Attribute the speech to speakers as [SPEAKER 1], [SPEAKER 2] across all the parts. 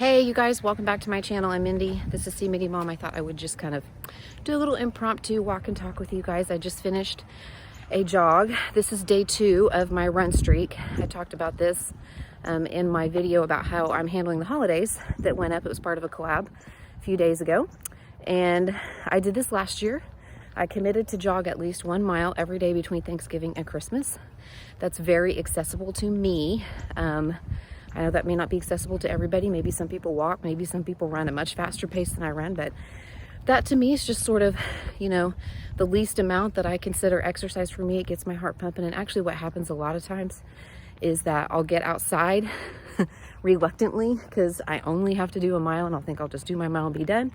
[SPEAKER 1] Hey you guys, welcome back to my channel. I'm Mindy. This is C-Miggy Mom. I thought I would just kind of do a little impromptu walk and talk with you guys. I just finished a jog. This is day 2 of my run streak. I talked about this in my video about how I'm handling the holidays that went up. It was part of a collab a few days ago. And I did this last year. I committed to jog at least 1 mile every day between Thanksgiving and Christmas. That's very accessible to me. I know that may not be accessible to everybody. Maybe some people walk, maybe some people run a much faster pace than I run, but that to me is just sort of, you know, the least amount that I consider exercise for me. It gets my heart pumping. And actually what happens a lot of times is that I'll get outside reluctantly because I only have to do 1 mile and I'll think I'll just do my mile and be done.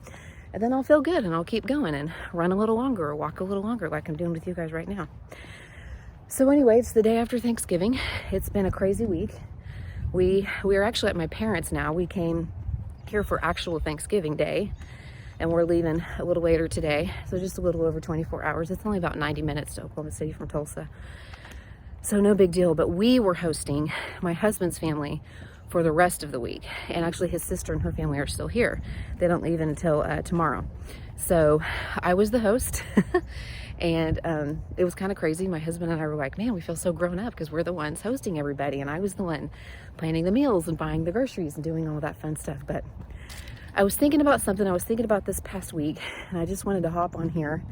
[SPEAKER 1] And then I'll feel good and I'll keep going and run a little longer or walk a little longer like I'm doing with you guys right now. So anyway, it's the day after Thanksgiving. It's been a crazy week. We are actually at my parents' now. We came here for actual Thanksgiving Day and we're leaving a little later today. So just a little over 24 hours. It's only about 90 minutes to Oklahoma City from Tulsa. So no big deal, but we were hosting my husband's family for the rest of the week. And actually his sister and her family are still here. They don't leave until tomorrow. So I was the host and it was kind of crazy. My husband and I were like, man, we feel so grown up because we're the ones hosting everybody. And I was the one planning the meals and buying the groceries and doing all that fun stuff. But I was thinking about something. I was thinking about this past week and I just wanted to hop on here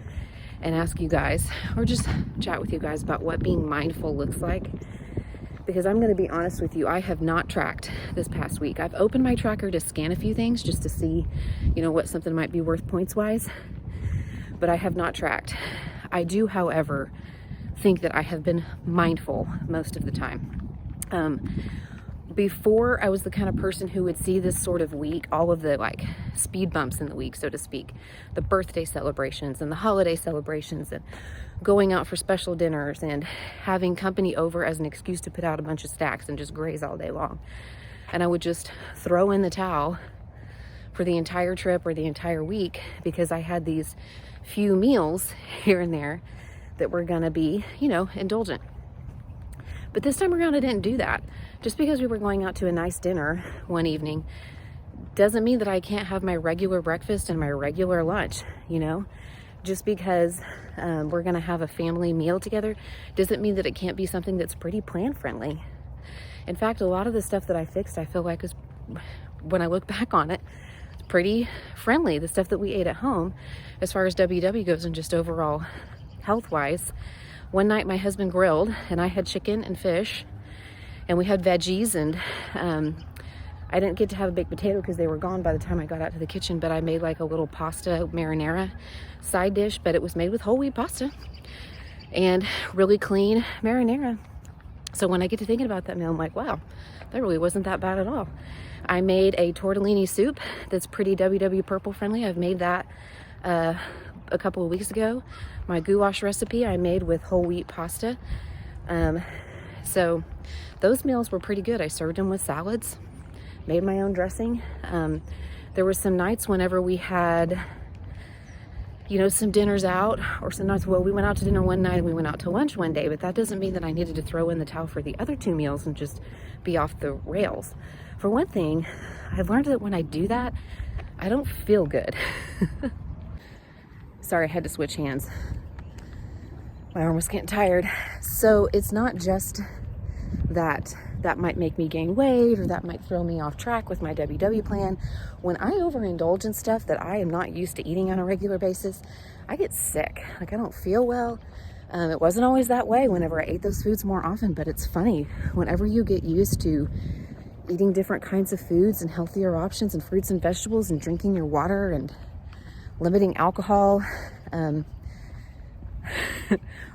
[SPEAKER 1] and ask you guys, or just chat with you guys about what being mindful looks like. Because I'm going to be honest with you, I have not tracked this past week. I've opened my tracker to scan a few things just to see, you know, what something might be worth points wise, but I have not tracked. I do, however, think that I have been mindful most of the time. Before, I was the kind of person who would see this sort of week, all of the like speed bumps in the week, so to speak, the birthday celebrations and the holiday celebrations and going out for special dinners and having company over as an excuse to put out a bunch of stacks and just graze all day long. And I would just throw in the towel for the entire trip or the entire week because I had these few meals here and there that were gonna be, you know, indulgent. But this time around, I didn't do that. Just because we were going out to a nice dinner one evening doesn't mean that I can't have my regular breakfast and my regular lunch, you know? Just because we're gonna have a family meal together doesn't mean that it can't be something that's pretty plan friendly. In fact, a lot of the stuff that I fixed, I feel like is, when I look back on it, it's pretty friendly. The stuff that we ate at home, as far as WW goes and just overall health-wise. One night my husband grilled and I had chicken and fish and we had veggies and I didn't get to have a baked potato because they were gone by the time I got out to the kitchen, but I made like a little pasta marinara side dish, but it was made with whole wheat pasta and really clean marinara. So when I get to thinking about that meal, I'm like, wow, that really wasn't that bad at all. I made a tortellini soup that's pretty WW Purple friendly. I've made that a couple of weeks ago. My gouache recipe I made with whole wheat pasta. So those meals were pretty good. I served them with salads, made my own dressing. There were some nights whenever we had, you know, some dinners out, or some nights, well, we went out to dinner one night and we went out to lunch one day, but that doesn't mean that I needed to throw in the towel for the other 2 meals and just be off the rails. For one thing, I've learned that when I do that, I don't feel good. Sorry, I had to switch hands. My arm was getting tired. So it's not just that might make me gain weight or that might throw me off track with my WW plan. When I overindulge in stuff that I am not used to eating on a regular basis, I get sick. Like I don't feel well. It wasn't always that way whenever I ate those foods more often, but it's funny. Whenever you get used to eating different kinds of foods and healthier options and fruits and vegetables and drinking your water and limiting alcohol,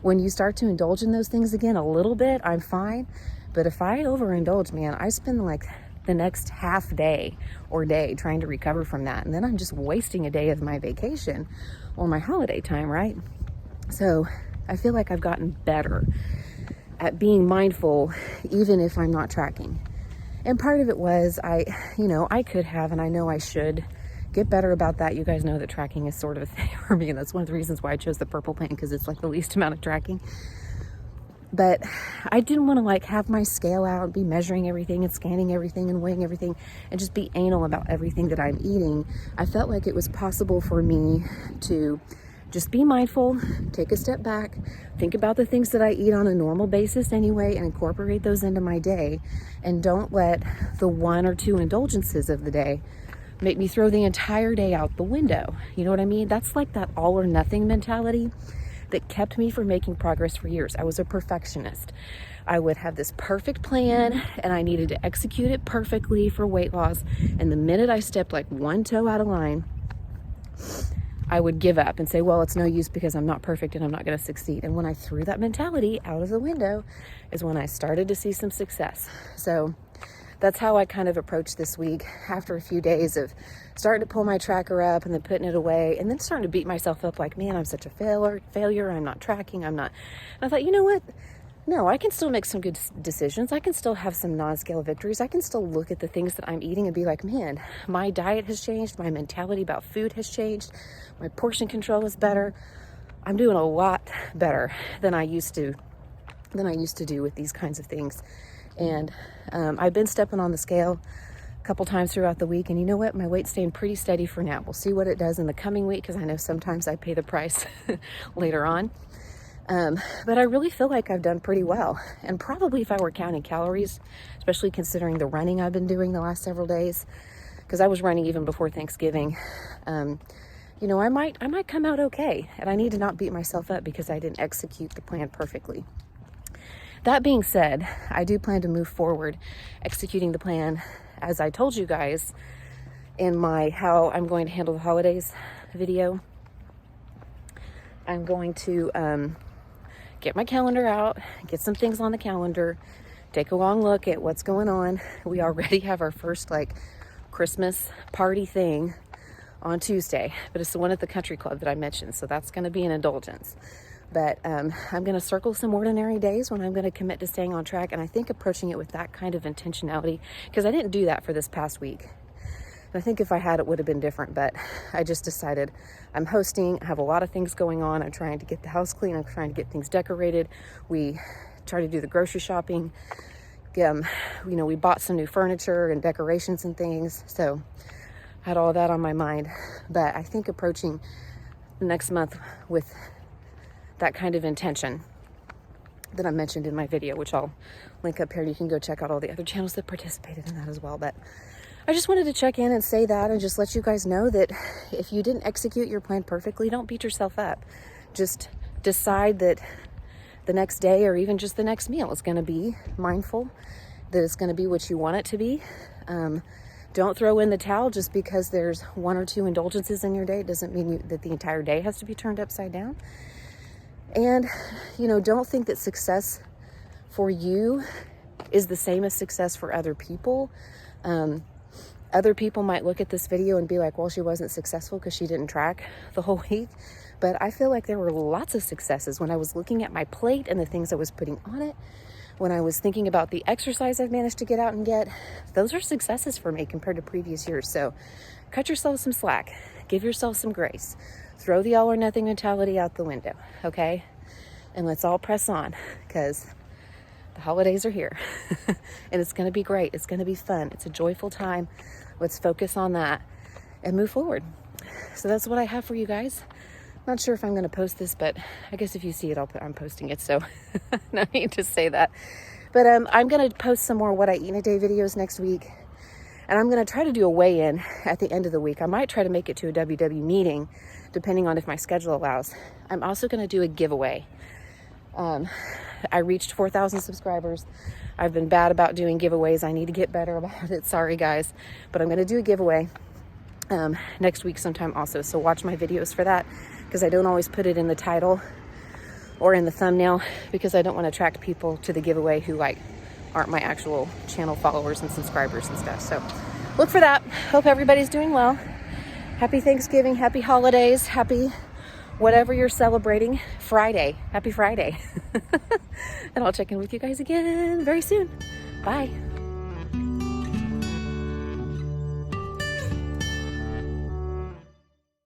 [SPEAKER 1] when you start to indulge in those things again a little bit, I'm fine. But if I overindulge, man, I spend like the next half day or day trying to recover from that. And then I'm just wasting a day of my vacation or my holiday time, right? So I feel like I've gotten better at being mindful, even if I'm not tracking. And part of it was I could have, and I know I should get better about that. You guys know that tracking is sort of a thing for me, and that's one of the reasons why I chose the purple plan, because it's like the least amount of tracking. But I didn't want to like have my scale out and be measuring everything and scanning everything and weighing everything and just be anal about everything that I'm eating. I felt like it was possible for me to just be mindful, take a step back, think about the things that I eat on a normal basis anyway, and incorporate those into my day. And don't let the 1 or 2 indulgences of the day make me throw the entire day out the window. You know what I mean? That's like that all or nothing mentality that kept me from making progress for years. I was a perfectionist. I would have this perfect plan and I needed to execute it perfectly for weight loss. And the minute I stepped like one toe out of line, I would give up and say, well, it's no use because I'm not perfect and I'm not going to succeed. And when I threw that mentality out of the window is when I started to see some success. So that's how I kind of approached this week after a few days of starting to pull my tracker up and then putting it away and then starting to beat myself up like, man, I'm such a failure. I'm not tracking. I'm not. And I thought, you know what? No, I can still make some good decisions. I can still have some non-scale victories. I can still look at the things that I'm eating and be like, man, my diet has changed. My mentality about food has changed. My portion control is better. I'm doing a lot better than I used to do with these kinds of things. And I've been stepping on the scale a couple times throughout the week. And you know what? My weight's staying pretty steady for now. We'll see what it does in the coming week because I know sometimes I pay the price later on. But I really feel like I've done pretty well. And probably if I were counting calories, especially considering the running I've been doing the last several days, because I was running even before Thanksgiving, you know, I might come out okay. And I need to not beat myself up because I didn't execute the plan perfectly. That being said, I do plan to move forward executing the plan as I told you guys in my how I'm going to handle the holidays video. I'm going to get my calendar out, get some things on the calendar, take a long look at what's going on. We already have our first like Christmas party thing on Tuesday, but it's the one at the country club that I mentioned. So that's going to be an indulgence. But I'm going to circle some ordinary days when I'm going to commit to staying on track. And I think approaching it with that kind of intentionality, because I didn't do that for this past week. And I think if I had, it would have been different. But I just decided I'm hosting. I have a lot of things going on. I'm trying to get the house clean. I'm trying to get things decorated. We try to do the grocery shopping. You know, we bought some new furniture and decorations and things. So I had all that on my mind. But I think approaching the next month with that kind of intention that I mentioned in my video, which I'll link up here. You can go check out all the other channels that participated in that as well. But I just wanted to check in and say that and just let you guys know that if you didn't execute your plan perfectly, don't beat yourself up. Just decide that the next day or even just the next meal is going to be mindful, that it's going to be what you want it to be. Don't throw in the towel just because there's 1 or 2 indulgences in your day. It doesn't mean that the entire day has to be turned upside down. And, you know, don't think that success for you is the same as success for other people. Other people might look at this video and be like, well, she wasn't successful because she didn't track the whole week. But I feel like there were lots of successes when I was looking at my plate and the things I was putting on it. When I was thinking about the exercise I've managed to get out and get, those are successes for me compared to previous years. So cut yourself some slack, give yourself some grace. Throw the all or nothing mentality out the window, okay? And let's all press on because the holidays are here and it's going to be great. It's going to be fun. It's a joyful time. Let's focus on that and move forward. So that's what I have for you guys. Not sure if I'm going to post this, but I guess if you see it, I'm posting it. So no need to say that. But I'm going to post some more what I eat in a day videos next week. And I'm going to try to do a weigh-in at the end of the week. I might try to make it to a WW meeting, depending on if my schedule allows. I'm also going to do a giveaway. I reached 4,000 subscribers. I've been bad about doing giveaways. I need to get better about it. Sorry, guys. But I'm going to do a giveaway next week sometime also. So watch my videos for that because I don't always put it in the title or in the thumbnail because I don't want to attract people to the giveaway who aren't my actual channel followers and subscribers and stuff. So look for that. Hope everybody's doing well. Happy Thanksgiving, happy holidays, happy whatever you're celebrating. Friday. Happy Friday. And I'll check in with you guys again very soon. Bye.